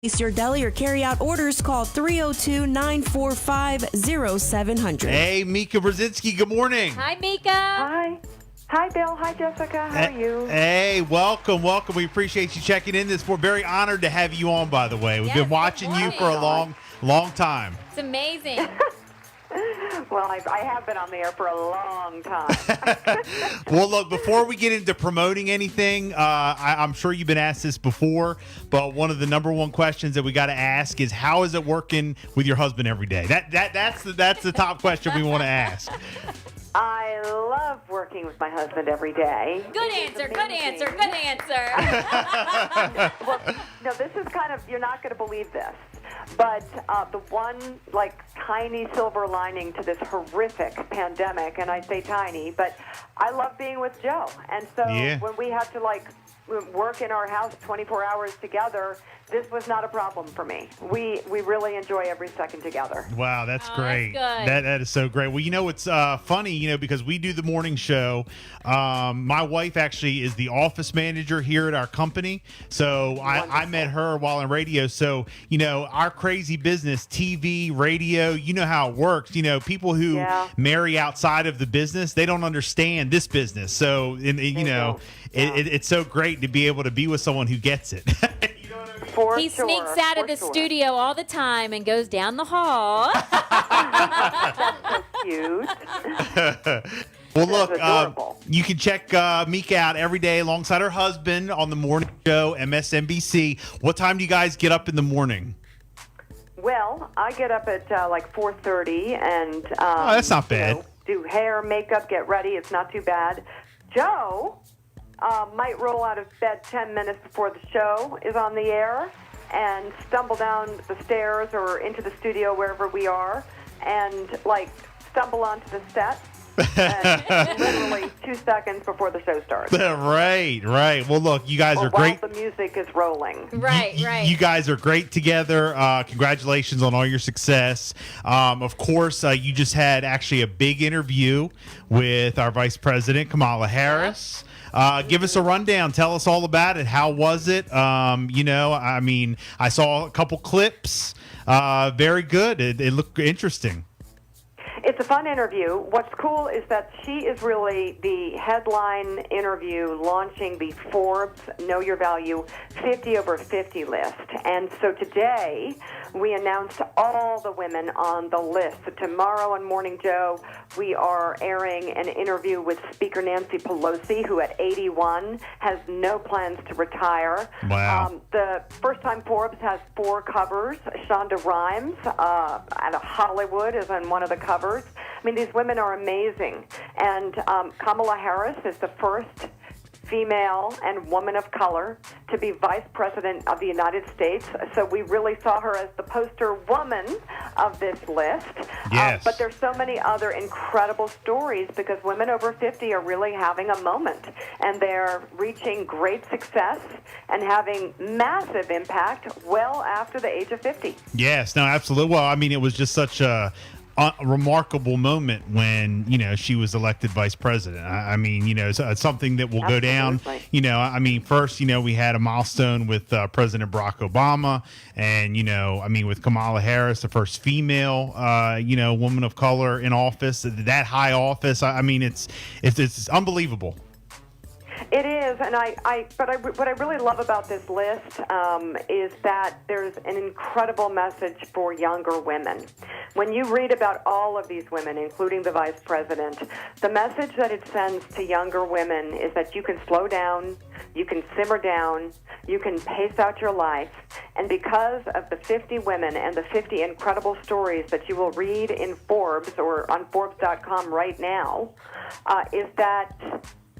Place your deli or carry-out orders. Call 302-945-0700. Hey, Mika Brzezinski, good morning. Hi, Mika. Hi. Hi, Bill. Hi, Jessica. How are you? Hey, welcome. We appreciate you checking in this morning. Very honored to have you on, by the way. We've been watching you for a long time. It's amazing. Well, I have been on the air for a long time. Well, look, before we get into promoting anything, I'm sure you've been asked this before, but one of the number one questions that we got to ask is, how is it working with your husband every day? That's the top question we want to ask. I love working with my husband every day. Good answer. Good answer. Good answer. Well, no, this is kind of, you're not going to believe this, but the one, tiny silver lining to this horrific pandemic, and I say tiny, but I love being with Joe. And so when we had to, work in our house 24 hours together, this was not a problem for me. We really enjoy every second together. Wow, that's great. That's good. That is so great. Well, it's funny, because we do the morning show. My wife actually is the office manager here at our company. So I met her while on radio. So, our crazy business, TV, radio, you know how it works. People who marry outside of the business, they don't understand this business. So, it's so great to be able to be with someone who gets it. He sneaks out of the studio all the time and goes down the hall. That's so cute. Well, look, you can check Mika out every day alongside her husband on the morning show, MSNBC. What time do you guys get up in the morning? Well, I get up at 4:30 and that's not bad. Do hair, makeup, get ready. It's not too bad. Joe might roll out of bed 10 minutes before the show is on the air and stumble down the stairs or into the studio, wherever we are, and stumble onto the set. Literally 2 seconds before the show starts. Right. Well, look, you guys are great. While the music is rolling. Right. You guys are great together. Congratulations on all your success. Of course, you just had actually a big interview with our Vice President, Kamala Harris. Give us a rundown. Tell us all about it. How was it? I saw a couple clips. Very good. It looked interesting. It's a fun interview. What's cool is that she is really the headline interview launching the Forbes Know Your Value 50 over 50 list. And so today we announced all the women on the list. So tomorrow on Morning Joe, we are airing an interview with Speaker Nancy Pelosi, who at 81 has no plans to retire. Wow. The First Time Forbes has 4 covers. Shonda Rhimes out of Hollywood is on one of the covers. I mean, these women are amazing. And Kamala Harris is the first female and woman of color to be Vice President of the United States. So we really saw her as the poster woman of this list. Yes. But there's so many other incredible stories because women over 50 are really having a moment. And they're reaching great success and having massive impact well after the age of 50. Yes, no, absolutely. Well, it was just such a remarkable moment when she was elected vice president. It's something that will go down. First we had a milestone with President Barack Obama, and with Kamala Harris, the first female woman of color in office, that high office. It's unbelievable. It is, and what I really love about this list is that there's an incredible message for younger women. When you read about all of these women, including the vice president, the message that it sends to younger women is that you can slow down, you can simmer down, you can pace out your life, and because of the 50 women and the 50 incredible stories that you will read in Forbes or on Forbes.com right now, is that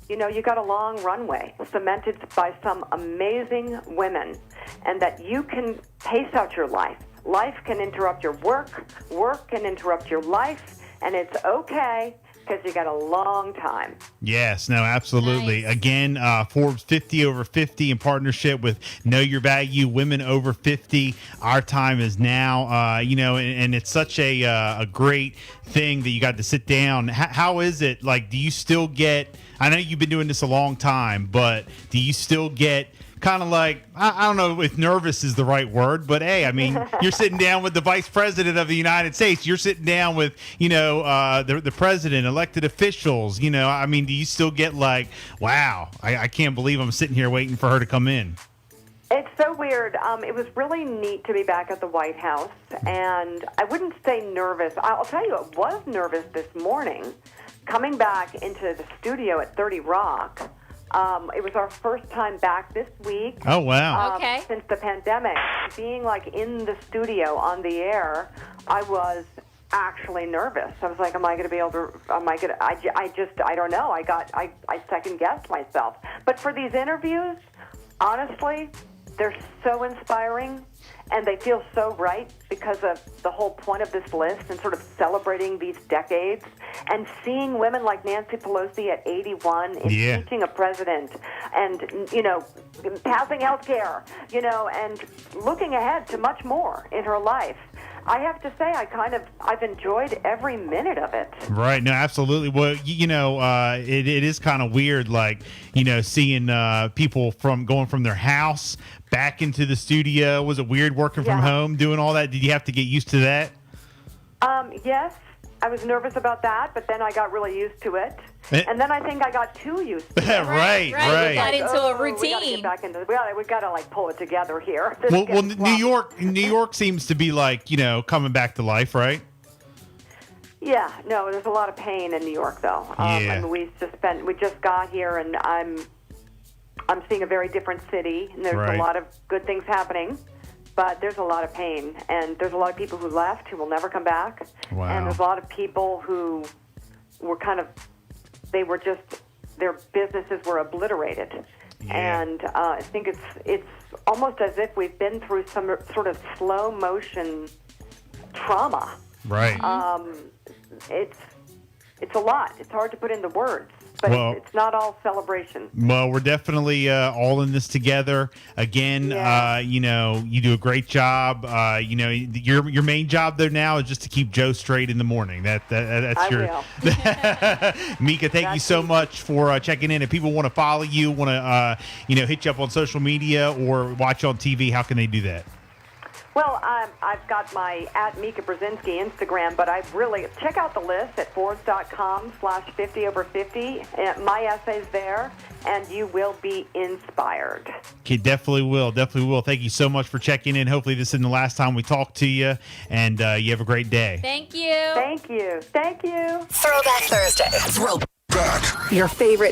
you got a long runway cemented by some amazing women, and that you can pace out your life. Life can interrupt your work. Work can interrupt your life, and it's okay because you got a long time. Yes, no, absolutely. Nice. Again, Forbes 50 over 50 in partnership with Know Your Value, Women Over 50. Our time is now, and it's such a great thing that you got to sit down. How is it? Do you still get, I know you've been doing this a long time, but do you still get kind of like, I don't know if nervous is the right word, but hey, I mean, you're sitting down with the vice president of the United States. You're sitting down with, the president, elected officials. I mean, do you still get like, wow, I can't believe I'm sitting here waiting for her to come in? It's so weird. It was really neat to be back at the White House, and I wouldn't say nervous. I'll tell you, I was nervous this morning coming back into the studio at 30 Rock. It was our first time back this week. Oh, wow. Okay. Since the pandemic. Being like in the studio on the air, I was actually nervous. I was like, am I going to be able to, I don't know. I second guessed myself. But for these interviews, honestly, they're so inspiring, and they feel so right because of the whole point of this list and sort of celebrating these decades and seeing women like Nancy Pelosi at 81 impeaching a president and, passing health care, and looking ahead to much more in her life. I have to say, I've enjoyed every minute of it. Right. No, absolutely. Well, it is kind of weird, like, seeing people going from their house back into the studio. Was it weird working from home, doing all that? Did you have to get used to that? Yes. I was nervous about that, but then I got really used to it. And then I think I got too used to it. Right. We got into a routine. We got to get back into we got to like pull it together here. Well, New York seems to be like, coming back to life, right? Yeah, no, there's a lot of pain in New York, though. I mean, we just got here, and I'm seeing a very different city, and there's a lot of good things happening, but there's a lot of pain, and there's a lot of people who left who will never come back. Wow. And there's a lot of people who were their businesses were obliterated. Yeah. And I think it's almost as if we've been through some sort of slow motion trauma. Right. It's a lot. It's hard to put into words, but it's not all celebration. Well, we're definitely all in this together. Again, you do a great job. Your main job there now is just to keep Joe straight in the morning. That's I will. Mika, thank you so much for checking in. If people want to follow you, want to hit you up on social media or watch you on TV, how can they do that? Well, I've got my @Mika Brzezinski Instagram, but I've really check out the list at Forbes.com/50over50. My essay's there, and you will be inspired. Okay, definitely will. Thank you so much for checking in. Hopefully this isn't the last time we talk to you, and you have a great day. Thank you. Thank you. Throwback Thursday. Throwback. Your favorite